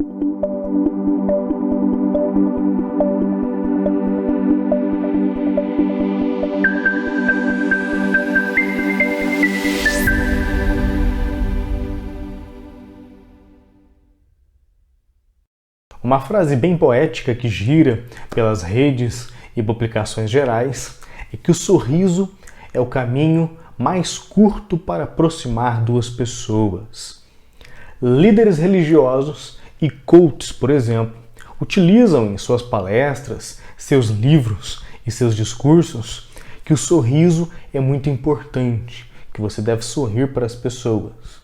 Uma frase bem poética que gira pelas redes e publicações gerais é que o sorriso é o caminho mais curto para aproximar duas pessoas. Líderes religiosos e coaches, por exemplo, utilizam em suas palestras, seus livros e seus discursos que o sorriso é muito importante, que você deve sorrir para as pessoas.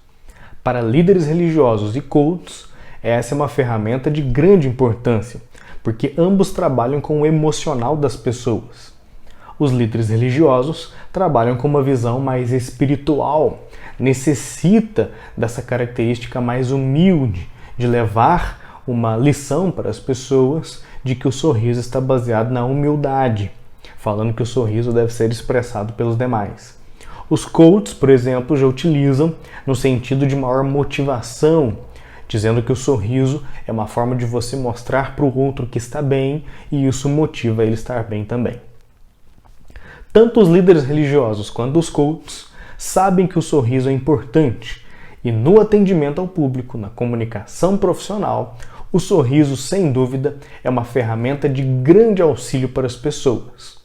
Para líderes religiosos e coaches, essa é uma ferramenta de grande importância, porque ambos trabalham com o emocional das pessoas. Os líderes religiosos trabalham com uma visão mais espiritual, necessita dessa característica mais humilde, de levar uma lição para as pessoas de que o sorriso está baseado na humildade, falando que o sorriso deve ser expressado pelos demais. Os coaches, por exemplo, já utilizam no sentido de maior motivação, dizendo que o sorriso é uma forma de você mostrar para o outro que está bem e isso motiva ele a estar bem também. Tanto os líderes religiosos quanto os coaches sabem que o sorriso é importante e no atendimento ao público, na comunicação profissional, o sorriso, sem dúvida, é uma ferramenta de grande auxílio para as pessoas.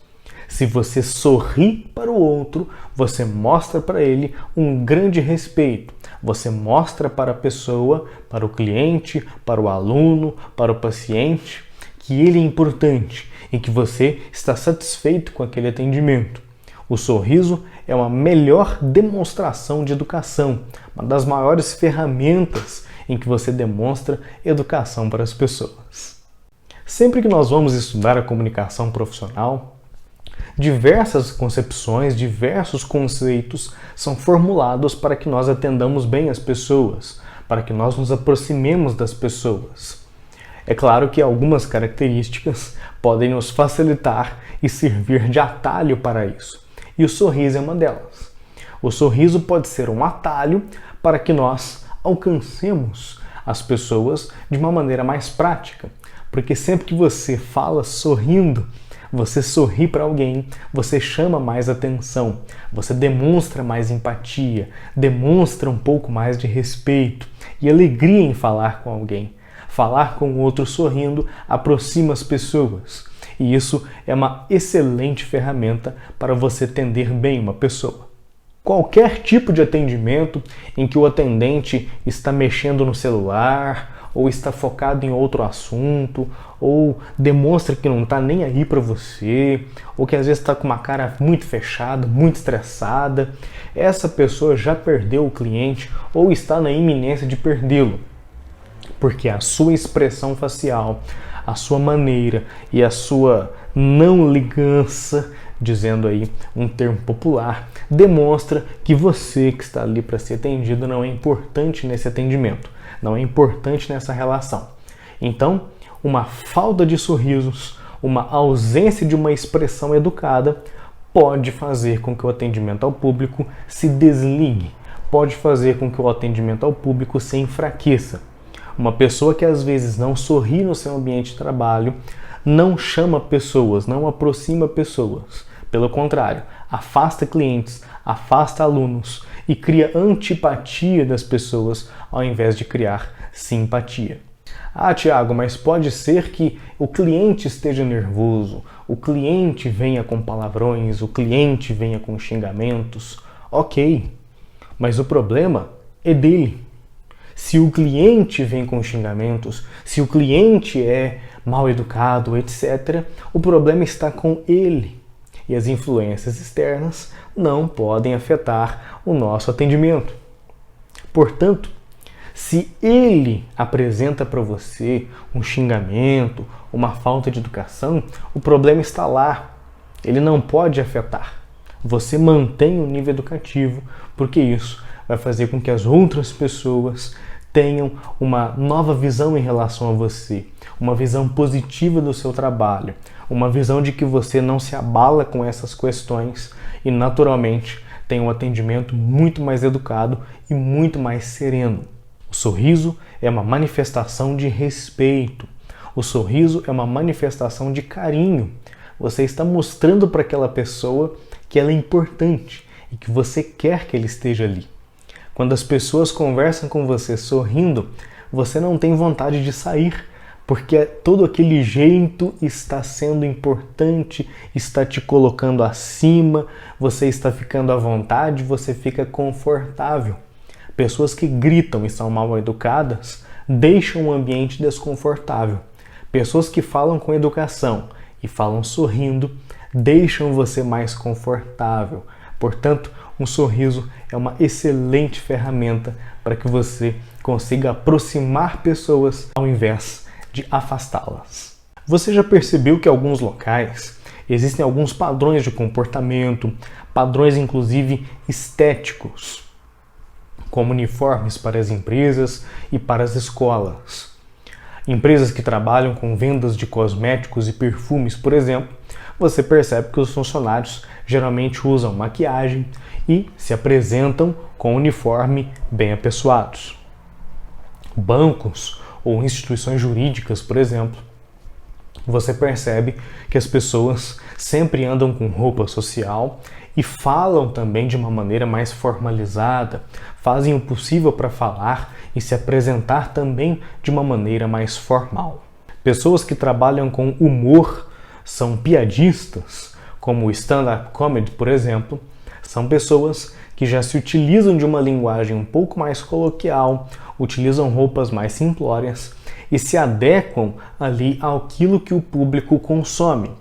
Se você sorri para o outro, você mostra para ele um grande respeito. Você mostra para a pessoa, para o cliente, para o aluno, para o paciente, que ele é importante e que você está satisfeito com aquele atendimento. O sorriso é uma melhor demonstração de educação, uma das maiores ferramentas em que você demonstra educação para as pessoas. Sempre que nós vamos estudar a comunicação profissional, diversas concepções, diversos conceitos são formulados para que nós atendamos bem as pessoas, para que nós nos aproximemos das pessoas. É claro que algumas características podem nos facilitar e servir de atalho para isso, e o sorriso é uma delas. O sorriso pode ser um atalho para que nós alcancemos as pessoas de uma maneira mais prática, porque sempre que você fala sorrindo, você sorri para alguém, você chama mais atenção, você demonstra mais empatia, demonstra um pouco mais de respeito e alegria em falar com alguém. Falar com o outro sorrindo aproxima as pessoas e isso é uma excelente ferramenta para você atender bem uma pessoa. Qualquer tipo de atendimento em que o atendente está mexendo no celular, ou está focado em outro assunto, ou demonstra que não está nem aí para você, ou que às vezes está com uma cara muito fechada, muito estressada, essa pessoa já perdeu o cliente ou está na iminência de perdê-lo. Porque a sua expressão facial, a sua maneira e a sua não ligança, dizendo aí um termo popular, demonstra que você que está ali para ser atendido não é importante nesse atendimento, não é importante nessa relação. Então, uma falta de sorrisos, uma ausência de uma expressão educada pode fazer com que o atendimento ao público se desligue, pode fazer com que o atendimento ao público se enfraqueça. Uma pessoa que às vezes não sorri no seu ambiente de trabalho, não chama pessoas, não aproxima pessoas. Pelo contrário, afasta clientes, afasta alunos e cria antipatia das pessoas ao invés de criar simpatia. Ah, Tiago, mas pode ser que o cliente esteja nervoso, o cliente venha com palavrões, o cliente venha com xingamentos. Ok, mas o problema é dele. Se o cliente vem com xingamentos, se o cliente é mal educado, etc., o problema está com ele. E as influências externas não podem afetar o nosso atendimento. Portanto, se ele apresenta para você um xingamento, uma falta de educação, o problema está lá. Ele não pode afetar. Você mantém o nível educativo, porque isso vai fazer com que as outras pessoas tenham uma nova visão em relação a você, uma visão positiva do seu trabalho, uma visão de que você não se abala com essas questões e, naturalmente, tem um atendimento muito mais educado e muito mais sereno. O sorriso é uma manifestação de respeito. O sorriso é uma manifestação de carinho. Você está mostrando para aquela pessoa que ela é importante e que você quer que ele esteja ali. Quando as pessoas conversam com você sorrindo, você não tem vontade de sair, porque todo aquele jeito está sendo importante, está te colocando acima, você está ficando à vontade, você fica confortável. Pessoas que gritam e são mal educadas deixam o ambiente desconfortável. Pessoas que falam com educação e falam sorrindo deixam você mais confortável. Portanto, um sorriso é uma excelente ferramenta para que você consiga aproximar pessoas ao invés de afastá-las. Você já percebeu que em alguns locais existem alguns padrões de comportamento, padrões inclusive estéticos, como uniformes para as empresas e para as escolas. Empresas que trabalham com vendas de cosméticos e perfumes, por exemplo, você percebe que os funcionários geralmente usam maquiagem e se apresentam com uniforme bem apessoados. Bancos ou instituições jurídicas, por exemplo, você percebe que as pessoas sempre andam com roupa social e falam também de uma maneira mais formalizada, fazem o possível para falar e se apresentar também de uma maneira mais formal. Pessoas que trabalham com humor, são piadistas, como o stand-up comedy, por exemplo, são pessoas que já se utilizam de uma linguagem um pouco mais coloquial, utilizam roupas mais simplórias e se adequam ali àquilo que o público consome.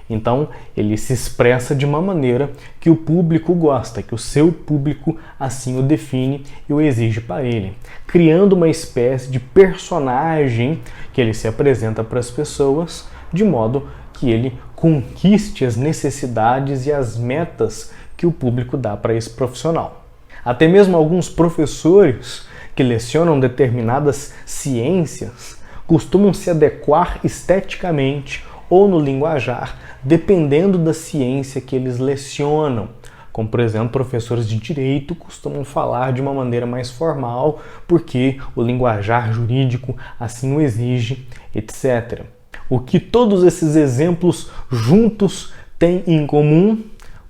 Então, ele se expressa de uma maneira que o público gosta, que o seu público assim o define e o exige para ele, criando uma espécie de personagem que ele se apresenta para as pessoas, de modo que ele conquiste as necessidades e as metas que o público dá para esse profissional. Até mesmo alguns professores que lecionam determinadas ciências costumam se adequar esteticamente ou no linguajar, dependendo da ciência que eles lecionam. Como, por exemplo, professores de direito costumam falar de uma maneira mais formal, porque o linguajar jurídico assim o exige, etc. O que todos esses exemplos juntos têm em comum?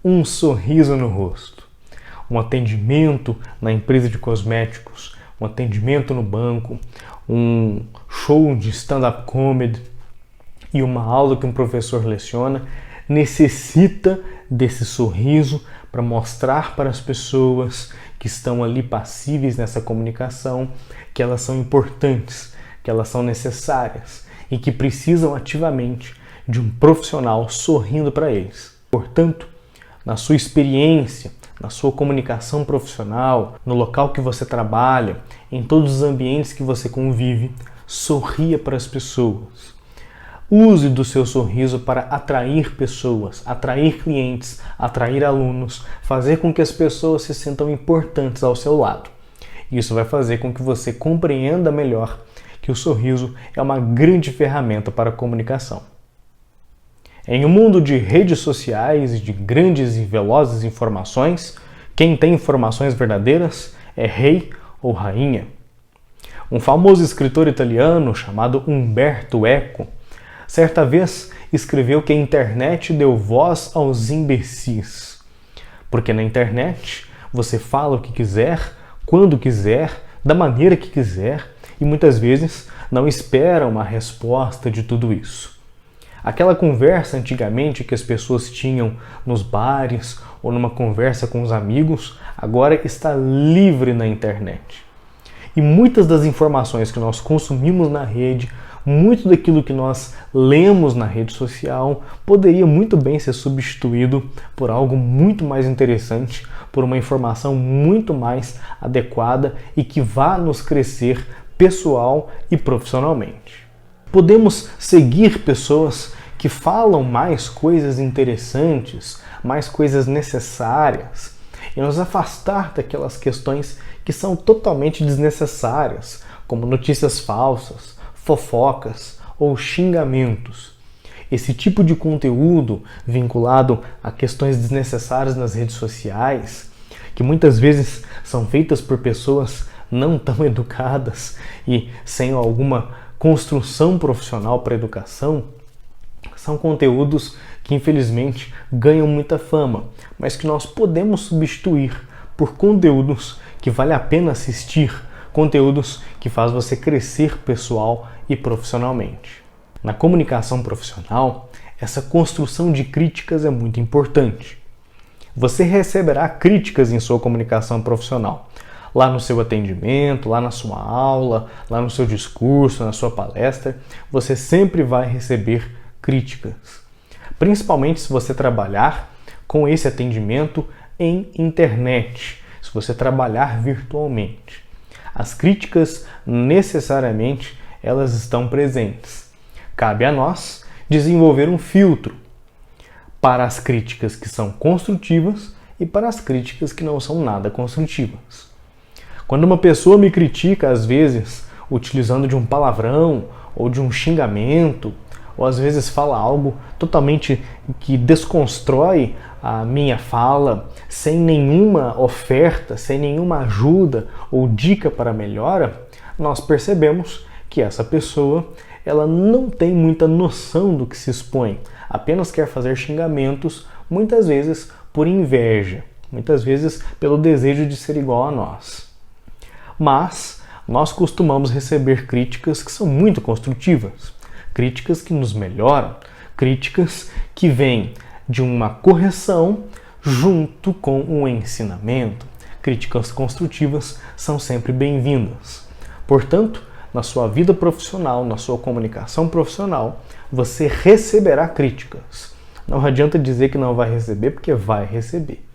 Um sorriso no rosto. Um atendimento na empresa de cosméticos, um atendimento no banco, um show de stand-up comedy e uma aula que um professor leciona necessita desse sorriso para mostrar para as pessoas que estão ali passíveis nessa comunicação que elas são importantes, que elas são necessárias e que precisam ativamente de um profissional sorrindo para eles. Portanto, na sua experiência, na sua comunicação profissional, no local que você trabalha, em todos os ambientes que você convive, sorria para as pessoas. Use do seu sorriso para atrair pessoas, atrair clientes, atrair alunos, fazer com que as pessoas se sintam importantes ao seu lado. Isso vai fazer com que você compreenda melhor que o sorriso é uma grande ferramenta para a comunicação. Em um mundo de redes sociais e de grandes e velozes informações, quem tem informações verdadeiras é rei ou rainha. Um famoso escritor italiano chamado Umberto Eco, certa vez escreveu que a internet deu voz aos imbecis. Porque na internet você fala o que quiser, quando quiser, da maneira que quiser e muitas vezes não espera uma resposta de tudo isso. Aquela conversa antigamente que as pessoas tinham nos bares ou numa conversa com os amigos, agora está livre na internet. E muitas das informações que nós consumimos na rede, muito daquilo que nós lemos na rede social, poderia muito bem ser substituído por algo muito mais interessante, por uma informação muito mais adequada e que vá nos crescer pessoal e profissionalmente. Podemos seguir pessoas que falam mais coisas interessantes, mais coisas necessárias, e nos afastar daquelas questões que são totalmente desnecessárias, como notícias falsas, fofocas ou xingamentos. Esse tipo de conteúdo vinculado a questões desnecessárias nas redes sociais, que muitas vezes são feitas por pessoas não tão educadas e sem alguma construção profissional para a educação, são conteúdos que infelizmente ganham muita fama, mas que nós podemos substituir por conteúdos que vale a pena assistir, conteúdos que faz você crescer pessoal e profissionalmente. Na comunicação profissional, essa construção de críticas é muito importante. Você receberá críticas em sua comunicação profissional, lá no seu atendimento, lá na sua aula, lá no seu discurso, na sua palestra, você sempre vai receber críticas. Principalmente se você trabalhar com esse atendimento em internet, se você trabalhar virtualmente. As críticas, necessariamente, elas estão presentes. Cabe a nós desenvolver um filtro para as críticas que são construtivas e para as críticas que não são nada construtivas. Quando uma pessoa me critica, às vezes, utilizando de um palavrão ou de um xingamento, ou às vezes fala algo totalmente que desconstrói a minha fala, sem nenhuma oferta, sem nenhuma ajuda ou dica para melhora, nós percebemos que essa pessoa ela não tem muita noção do que se expõe, apenas quer fazer xingamentos, muitas vezes por inveja, muitas vezes pelo desejo de ser igual a nós. Mas nós costumamos receber críticas que são muito construtivas, críticas que nos melhoram, críticas que vêm de uma correção junto com um ensinamento. Críticas construtivas são sempre bem-vindas. Portanto, na sua vida profissional, na sua comunicação profissional, você receberá críticas. Não adianta dizer que não vai receber, porque vai receber.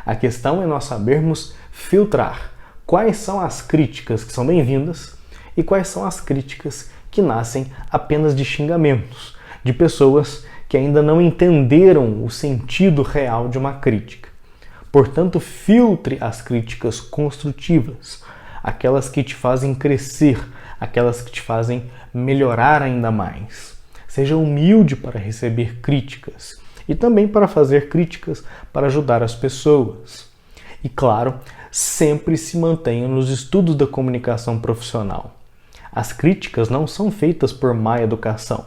A questão é nós sabermos filtrar quais são as críticas que são bem-vindas e quais são as críticas que nascem apenas de xingamentos, de pessoas que ainda não entenderam o sentido real de uma crítica. Portanto, filtre as críticas construtivas, aquelas que te fazem crescer, aquelas que te fazem melhorar ainda mais. Seja humilde para receber críticas e também para fazer críticas para ajudar as pessoas. E claro, sempre se mantenha nos estudos da comunicação profissional. As críticas não são feitas por má educação.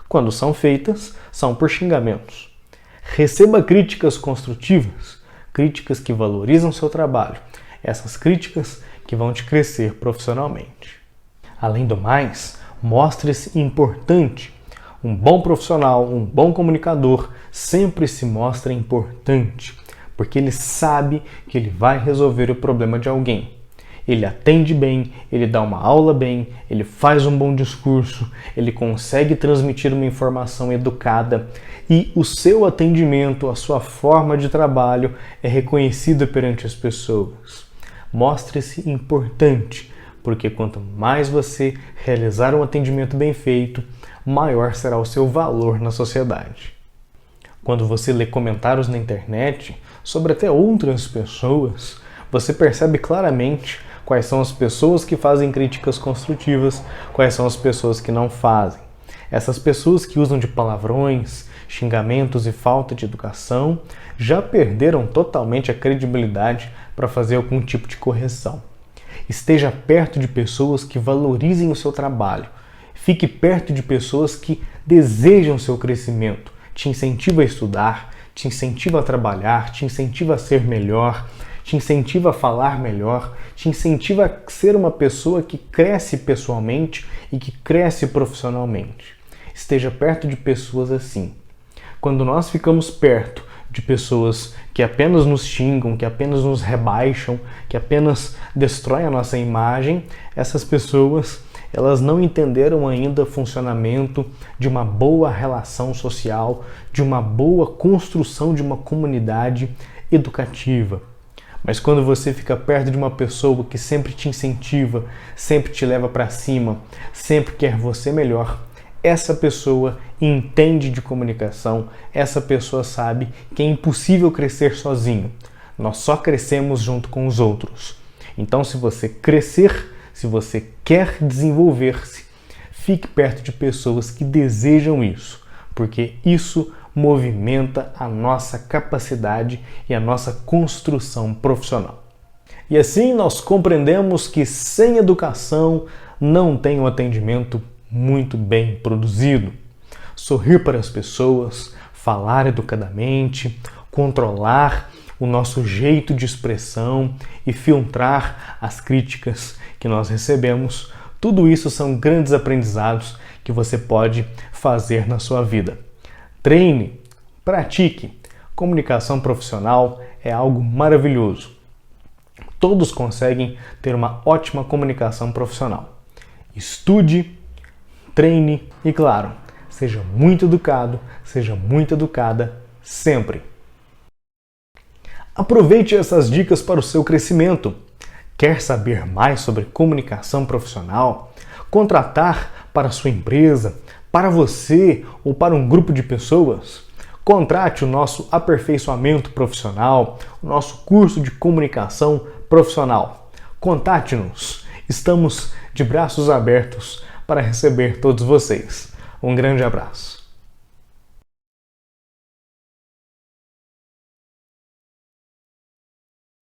Quando são feitas, são por xingamentos. Receba críticas construtivas, críticas que valorizam seu trabalho, essas críticas que vão te crescer profissionalmente. Além do mais, mostre-se importante. Um bom profissional, um bom comunicador sempre se mostra importante, porque ele sabe que ele vai resolver o problema de alguém. Ele atende bem, ele dá uma aula bem, ele faz um bom discurso, ele consegue transmitir uma informação educada e o seu atendimento, a sua forma de trabalho é reconhecida perante as pessoas. Mostre-se importante, porque quanto mais você realizar um atendimento bem feito, maior será o seu valor na sociedade. Quando você lê comentários na internet sobre até outras pessoas, você percebe claramente quais são as pessoas que fazem críticas construtivas, quais são as pessoas que não fazem. Essas pessoas que usam de palavrões, xingamentos e falta de educação já perderam totalmente a credibilidade para fazer algum tipo de correção. Esteja perto de pessoas que valorizem o seu trabalho. Fique perto de pessoas que desejam seu crescimento, te incentiva a estudar, te incentiva a trabalhar, te incentiva a ser melhor, te incentiva a falar melhor, te incentiva a ser uma pessoa que cresce pessoalmente e que cresce profissionalmente. Esteja perto de pessoas assim. Quando nós ficamos perto de pessoas que apenas nos xingam, que apenas nos rebaixam, que apenas destroem a nossa imagem, essas pessoas elas não entenderam ainda o funcionamento de uma boa relação social, de uma boa construção de uma comunidade educativa. Mas quando você fica perto de uma pessoa que sempre te incentiva, sempre te leva para cima, sempre quer você melhor, essa pessoa entende de comunicação, essa pessoa sabe que é impossível crescer sozinho. Nós só crescemos junto com os outros. Então, se você crescer, se você quer desenvolver-se, fique perto de pessoas que desejam isso, porque isso movimenta a nossa capacidade e a nossa construção profissional. E assim nós compreendemos que sem educação não tem um atendimento muito bem produzido. Sorrir para as pessoas, falar educadamente, controlar o nosso jeito de expressão e filtrar as críticas que nós recebemos, tudo isso são grandes aprendizados que você pode fazer na sua vida. Treine, pratique. Comunicação profissional é algo maravilhoso. Todos conseguem ter uma ótima comunicação profissional. Estude, treine e, claro, seja muito educado, seja muito educada sempre. Aproveite essas dicas para o seu crescimento. Quer saber mais sobre comunicação profissional? Contratar para a sua empresa, para você ou para um grupo de pessoas? Contrate o nosso aperfeiçoamento profissional, o nosso curso de comunicação profissional. Contate-nos. Estamos de braços abertos para receber todos vocês. Um grande abraço.